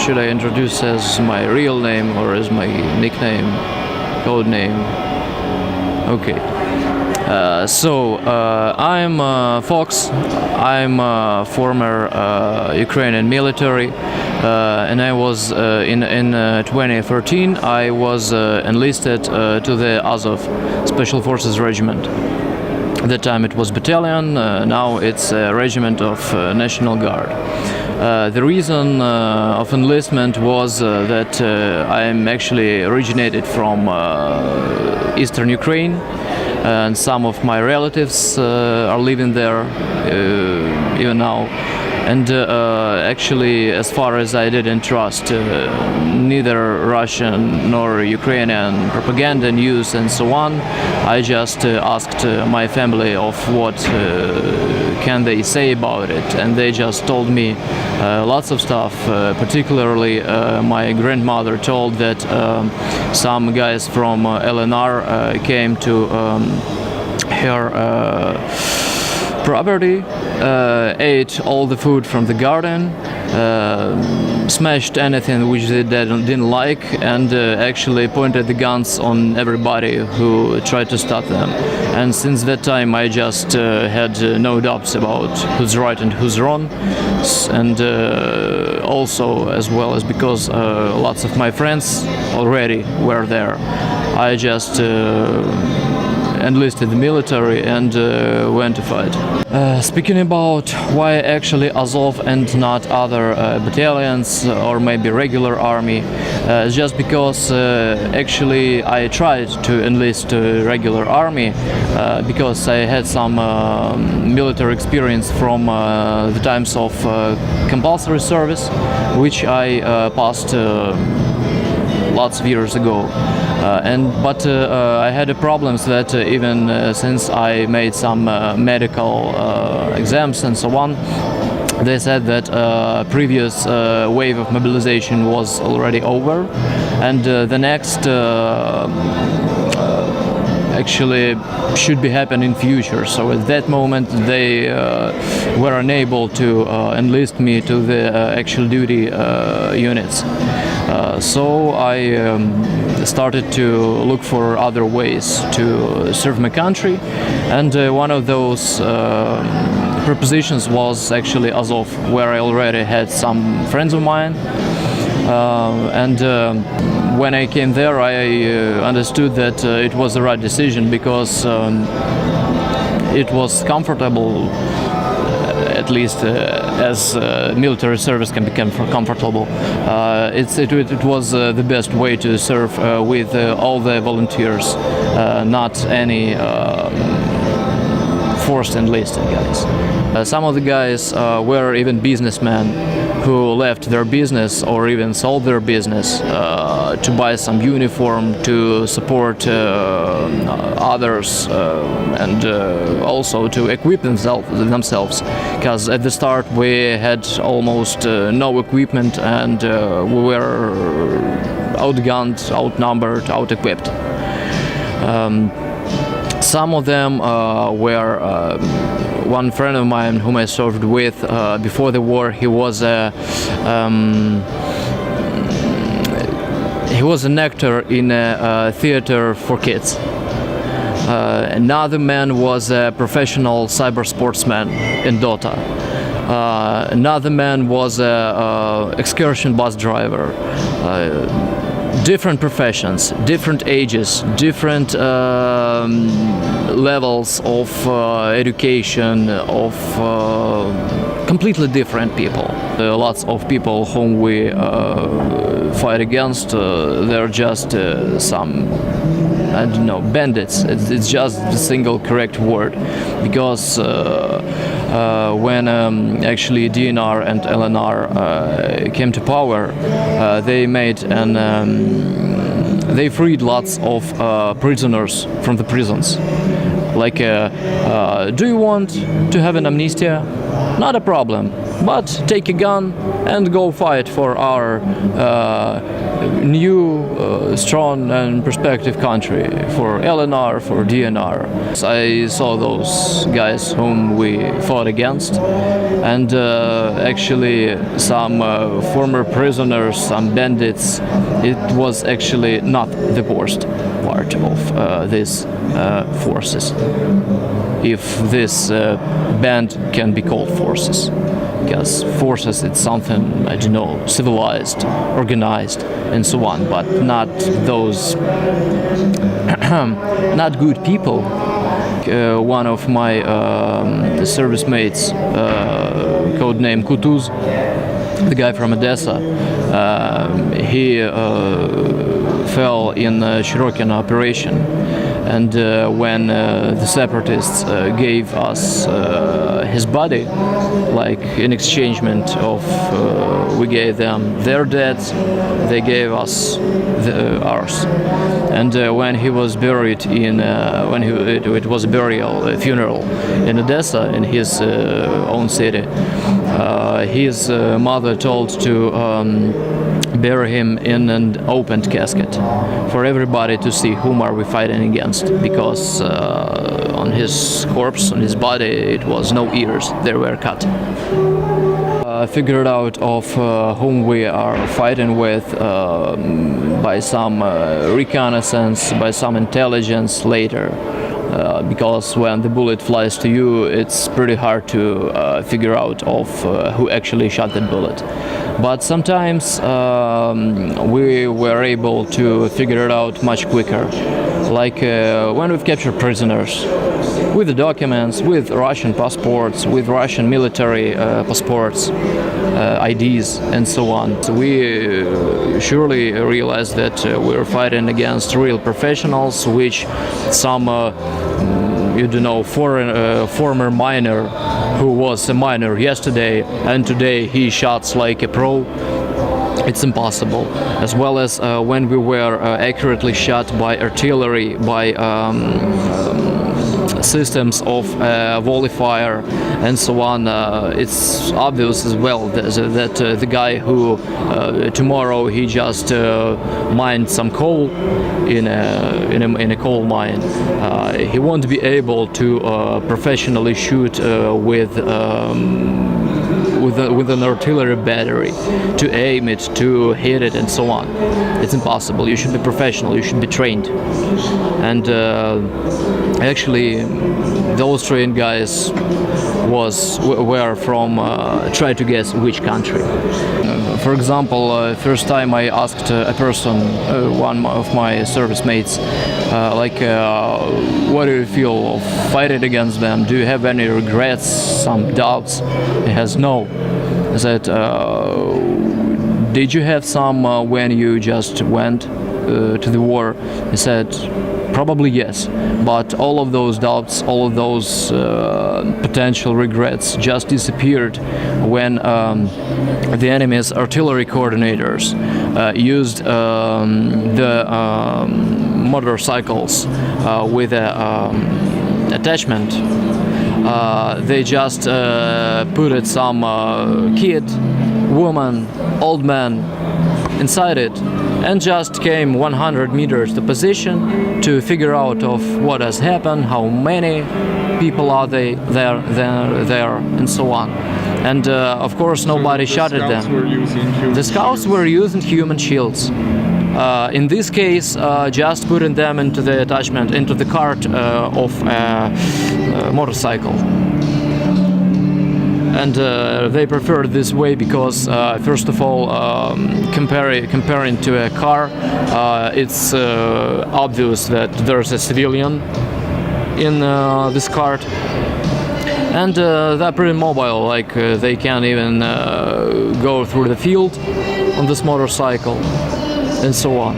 should I introduce as my real name or as my nickname, code name? Okay. I'm Fox. I'm a former Ukrainian military, and I was in 2013. I was enlisted to the Azov Special Forces Regiment. At that time it was battalion. Now it's a regiment of National Guard. The reason of enlistment was that I'm actually originated from eastern Ukraine, and some of my relatives are living there even now. And actually, as far as I didn't trust neither Russian nor Ukrainian propaganda news and so on, I just asked my family of what can they say about it, and they just told me lots of stuff. Particularly, my grandmother told that some guys from LNR came to her property, ate all the food from the garden, smashed anything which they didn't like, and actually pointed the guns on everybody who tried to stop them. And since that time I just had no doubts about who's right and who's wrong, and also as well as because lots of my friends already were there, I just enlisted the military and went to fight. Speaking about why actually Azov and not other battalions or maybe regular army, just because actually I tried to enlist regular army because I had some military experience from the times of compulsory service, which I passed lots of years ago. But I had problems that even since I made some medical exams and so on, they said that previous wave of mobilization was already over, and the next actually should be happening in future. So at that moment they were unable to enlist me to the actual duty units. So I started to look for other ways to serve my country, and one of those propositions was actually Azov, where I already had some friends of mine. When I came there, I understood that it was the right decision, because it was comfortable, at least as military service can become comfortable. It was the best way to serve with all the volunteers, not any forced enlisted guys. Some of the guys were even businessmen who left their business or even sold their business to buy some uniform to support others and also to equip themselves, because at the start we had almost no equipment, and we were outgunned, outnumbered, out-equipped. Some of them were one friend of mine whom I served with before the war. He was an actor in a theater for kids. Another man was a professional cyber sportsman in Dota. Another man was a excursion bus driver. Different professions, different ages, different levels of education, of completely different people. Lots of people whom we fight against, they're just some, I don't know, bandits. It's just the single correct word, because when actually DNR and LNR came to power, they made they freed lots of prisoners from the prisons. Like, do you want to have an amnesty? Not a problem. but take a gun and go fight for our new, strong and prospective country, for LNR, for DNR. I saw those guys whom we fought against, and actually some former prisoners, some bandits. It was actually not the worst part of these forces, if this band can be called forces. Because forces, it's something, I don't know, civilized, organized, and so on, but not those not good people. One of my service mates, codename Kutuz, the guy from Odessa, he fell in a Shirokin operation. And when the separatists gave us his body, like in exchangement of, we gave them their dead, they gave us ours. And when he was buried in, it was a burial, a funeral in Odessa, in his own city, his mother told to bury him in an opened casket for everybody to see whom are we fighting against, because on his corpse, on his body, it was no ears, they were cut. Figured out of whom we are fighting with by some reconnaissance, by some intelligence later. Because when the bullet flies to you, it's pretty hard to figure out of who actually shot the bullet. But sometimes we were able to figure it out much quicker. Like when we've captured prisoners with the documents, with Russian passports, with Russian military passports, IDs, and so on. So we surely realized that we're fighting against real professionals, which some former miner who was a miner yesterday and today he shots like a pro. It's impossible. As well as when we were accurately shot by artillery, by systems of volley fire and so on, it's obvious as well that the guy who tomorrow he just mined some coal in a coal mine, he won't be able to professionally shoot with an artillery battery, to aim it, to hit it, and so on. It's impossible. You should be professional. You should be trained. And actually, those trained guys were from. Try to guess which country. For example, first time I asked a person, one of my service mates, what do you feel of fighting against them? Do you have any regrets, some doubts? He has no. I said, did you have some when you just went to the war? He said, probably yes, but all of those doubts, all of those potential regrets just disappeared when the enemy's artillery coordinators used the motorcycles with an attachment. They just put some kid, woman, old man inside it, and just came 100 meters to position to figure out of what has happened, how many people are they there, and so on. And of course nobody shot at them. The scouts were using human shields. In this case, just putting them into the attachment, into the cart of a motorcycle. And they preferred this way because, first of all, comparing to a car, it's obvious that there's a civilian in this cart. And they're pretty mobile, like they can even go through the field on this motorcycle, and so on.